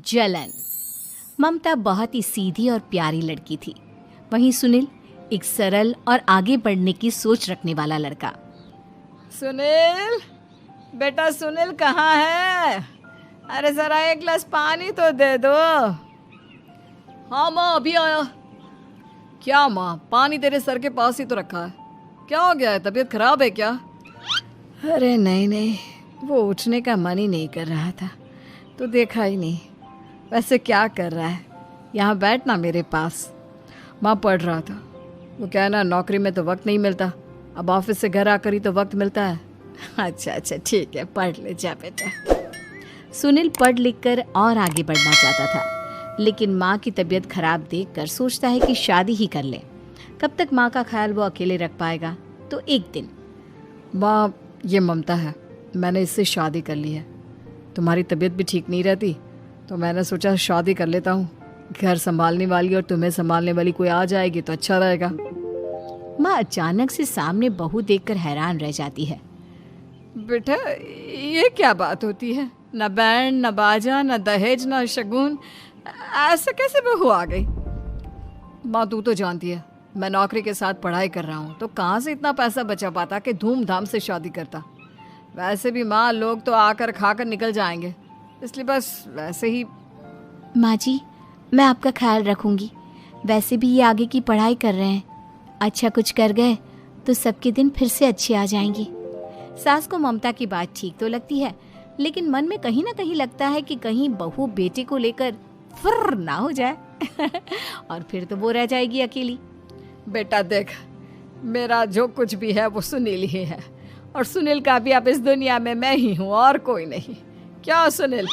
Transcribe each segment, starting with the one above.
जलन। ममता बहुत ही सीधी और प्यारी लड़की थी, वहीं सुनील एक सरल और आगे बढ़ने की सोच रखने वाला लड़का। सुनील, बेटा सुनील कहाँ है? अरे जरा एक गिलास पानी तो दे दो। हाँ माँ, अभी आया। क्या माँ, पानी तेरे सर के पास ही तो रखा है, क्या हो गया है? तबीयत खराब है क्या? अरे नहीं नहीं, वो उठने का मन ही नहीं कर रहा था तो देखा ही नहीं। वैसे क्या कर रहा है? यहाँ बैठना मेरे पास। माँ पढ़ रहा था। वो कहना नौकरी में तो वक्त नहीं मिलता, अब ऑफिस से घर आकर ही तो वक्त मिलता है। अच्छा अच्छा ठीक है, पढ़ ले जा बेटा। सुनील पढ़ लिख कर और आगे बढ़ना चाहता था, लेकिन माँ की तबीयत खराब देखकर सोचता है कि शादी ही कर ले। कब तक माँ का ख्याल वो अकेले रख पाएगा? तो एक दिन, माँ ये ममता है, मैंने इससे शादी कर ली है। तुम्हारी तबीयत भी ठीक नहीं रहती तो मैंने सोचा शादी कर लेता हूँ। घर संभालने वाली और तुम्हें संभालने वाली कोई आ जाएगी तो अच्छा रहेगा। माँ अचानक से सामने बहू देखकर हैरान रह जाती है। बेटा ये क्या बात होती है? न बैंड, न बाजा, न दहेज, न शगुन, ऐसे कैसे बहू आ गई? माँ तू तो जानती है मैं नौकरी के साथ पढ़ाई कर रहा हूँ, तो कहाँ से इतना पैसा बचा पाता कि धूमधाम से शादी करता। वैसे भी माँ लोग तो आकर खाकर निकल जाएंगे, इसलिए बस वैसे ही। माँ जी, मैं आपका ख्याल रखूंगी। वैसे भी ये आगे की पढ़ाई कर रहे हैं, अच्छा कुछ कर गए तो सबके दिन फिर से अच्छे आ जाएंगे। सास को ममता की बात ठीक तो लगती है, लेकिन मन में कहीं ना कहीं लगता है कि कहीं बहू बेटे को लेकर फुर्र ना हो जाए और फिर तो वो रह जाएगी अकेली। बेटा देख, मेरा जो कुछ भी है वो सुनील ही है, और सुनील का भी अब इस दुनिया में मैं ही हूँ और कोई नहीं। क्या सुनील?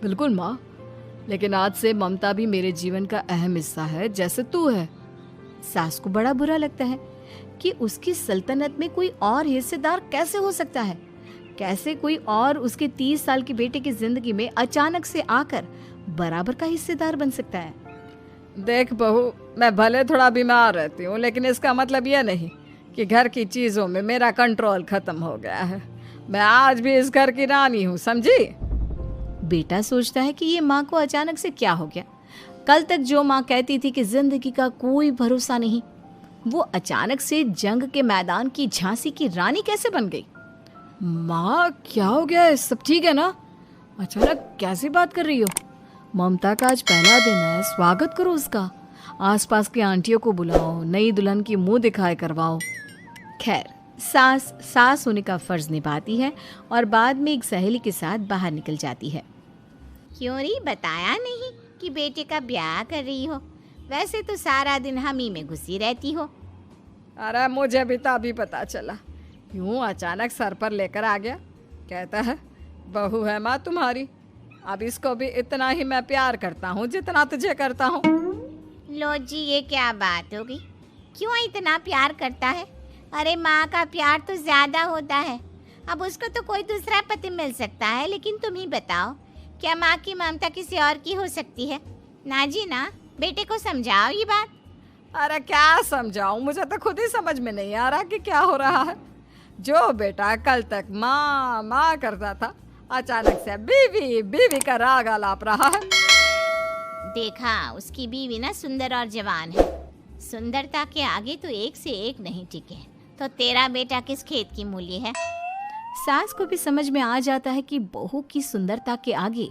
बिल्कुल माँ, लेकिन आज से ममता भी मेरे जीवन का अहम हिस्सा है, जैसे तू है। सास को बड़ा बुरा लगता है कि उसकी सल्तनत में कोई और हिस्सेदार कैसे हो सकता है। कैसे कोई और उसके 30 साल के बेटे की जिंदगी में अचानक से आकर बराबर का हिस्सेदार बन सकता है। देख बहू, मैं भले थोड़ा बीमार रहती हूँ, लेकिन इसका मतलब यह नहीं कि घर की चीज़ों में मेरा कंट्रोल खत्म हो गया है। मैं आज भी इस घर की रानी हूँ, समझी? बेटा सोचता है कि ये माँ को अचानक से क्या हो गया। कल तक जो माँ कहती थी कि जिंदगी का कोई भरोसा नहीं, वो अचानक से जंग के मैदान की झांसी की रानी कैसे बन गई? माँ क्या हो गया है? सब ठीक है ना? अचानक कैसी बात कर रही हो? ममता का आज पहला दिन है, स्वागत करो उसका। आसपास की आंटियों को बुलाओ, नई दुल्हन की मुंह दिखाए करवाओ। खैर, सास होने का फर्ज निभाती है और बाद में एक सहेली के साथ बाहर निकल जाती है। क्यों री बताया नहीं कि बेटे का ब्याह कर रही हो? वैसे तो सारा दिन हम ही में घुसी रहती हो। अरे मुझे भी तो अभी पता चला, यूं अचानक सर पर लेकर आ गया। कहता है बहू है माँ तुम्हारी, अब इसको भी इतना ही मैं प्यार करता हूँ जितना तुझे करता हूँ। लो जी, ये क्या बात होगी? क्यों इतना प्यार करता है? अरे माँ का प्यार तो ज्यादा होता है। अब उसको तो कोई दूसरा पति मिल सकता है, लेकिन तुम ही बताओ, क्या माँ की ममता किसी और की हो सकती है? ना जी ना, बेटे को समझाओ ये बात। अरे क्या समझाऊं, मुझे तो खुद ही समझ में नहीं आ रहा कि क्या हो रहा है। जो बेटा कल तक माँ माँ करता था, अचानक से बीवी बीवी का राग आलाप रहा है। देखा, उसकी बीवी ना सुंदर और जवान है। सुंदरता के आगे तो एक से एक नहीं टिके, तो तेरा बेटा किस खेत की मूली है? सास को भी समझ में आ जाता है कि बहू की सुंदरता के आगे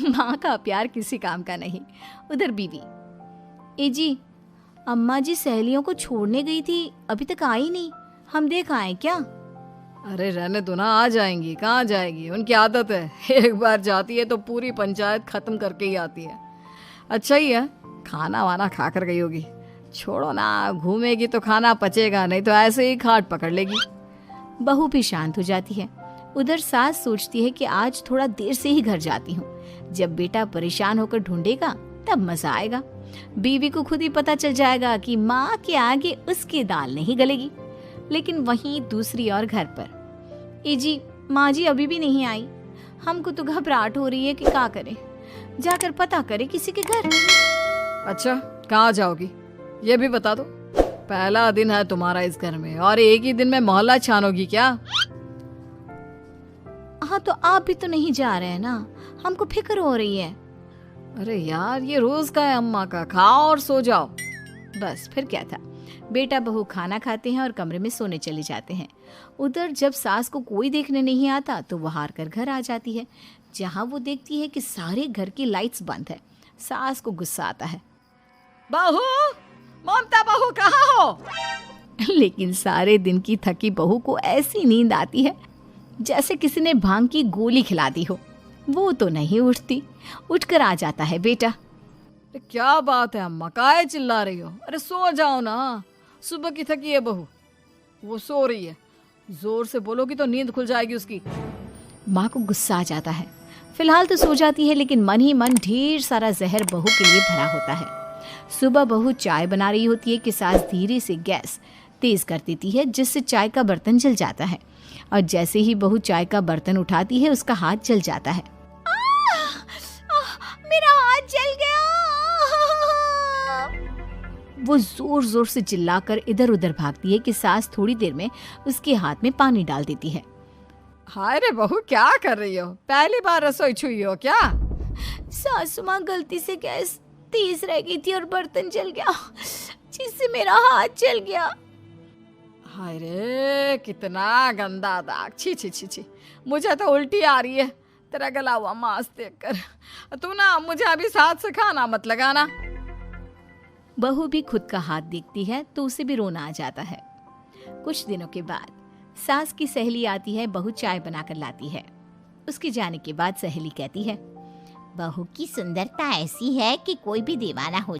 माँ का प्यार किसी काम का नहीं। उधर बीवी, ए जी, अम्मा जी सहेलियों को छोड़ने गई थी, अभी तक आई नहीं, हम देख आए क्या? अरे रहने दो ना, आ जाएंगी। कहाँ जाएगी, उनकी आदत है, एक बार जाती है तो पूरी पंचायत खत्म करके ही आती है। अच्छा ही है, खाना वाना खा कर गई होगी। छोड़ो ना, घूमेगी तो खाना पचेगा नहीं तो ऐसे ही खाट पकड़ लेगी। बहू भी शांत हो जाती है। उधर सास सोचती है कि आज थोड़ा देर से ही घर जाती हूँ, जब बेटा परेशान होकर ढूंढेगा तब मजा आएगा। बीवी को खुद ही पता चल जाएगा कि माँ के आगे उसकी दाल नहीं गलेगी। लेकिन वहीं दूसरी ओर घर पर, ए जी, माँ जी अभी भी नहीं आई, हमको तो घबराहट हो रही है कि क्या करें, जाकर पता करें किसी के घर। अच्छा, कहाँ जाओगी ये भी बता दो। पहला दिन है तुम्हारा इस घर में और एक ही दिन में मोहल्ला छानोगी क्या? हाँ, तो आप भी तो नहीं जा रहे हैं ना, हमको फिक्र हो रही है। अरे यार, ये रोज का है अम्मा का, खाओ और सो जाओ। बस फिर क्या था, बेटा बहू खाना खाते हैं और कमरे में सोने चले जाते हैं। उधर जब सास को कोई देखने नहीं आता तो वो हार कर घर आ जाती है, जहाँ वो देखती है कि सारे घर की लाइट्स बंद है। सास को गुस्सा आता है, बहू, ममता बहू कहाँ हो? लेकिन सारे दिन की थकी बहू को ऐसी नींद आती है जैसे किसी ने भांग की गोली खिला दी हो। वो तो नहीं उठती। उठकर आ जाता है बेटा। अरे क्या बात है अम्मा, काहे चिल्ला रही हो? अरे सो जाओ ना, सुबह की थकी है बहू, वो सो रही है। जोर से बोलोगी तो नींद खुल जाएगी उसकी। माँ को गुस्सा आ जाता है। फिलहाल तो सो जाती है, लेकिन मन ही मन ढेर सारा जहर बहू के लिए भरा होता है। सुबह बहू चाय बना रही होती है कि सास धीरे से गैस तेज कर देती है, जिससे चाय का बर्तन जल जाता है। और जैसे ही बहू चाय का बर्तन उठाती है, उसका हाथ जल जाता है। मेरा हाथ जल गया। वो जोर जोर से चिल्लाकर इधर उधर भागती है कि सास थोड़ी देर में उसके हाथ में पानी डाल देती है। हाय रे बहू, क्या कर रही हो? पहली बार रसोई छुई हो क्या? सासू माँ, गलती से गैस तेज रह गई थी और बर्तन जल गया, जिससे मेरा हाथ जल गया। हाय रे, कितना गंदा दाग। छी छी छी छी, मुझे तो उल्टी आ रही है तेरा गला हुआ मांस देखकर। तू ना मुझे अभी साथ से खाना मत लगाना। बहू भी खुद का हाथ देखती है तो उसे भी रोना आ जाता है। कुछ दिनों के बाद सास की सहेली आती है, बहू चाय बनाकर लाती है। उसके जाने के बाद सहेली कहती है, बहू की सुंदरता ऐसी है कि कोई भी दीवाना हो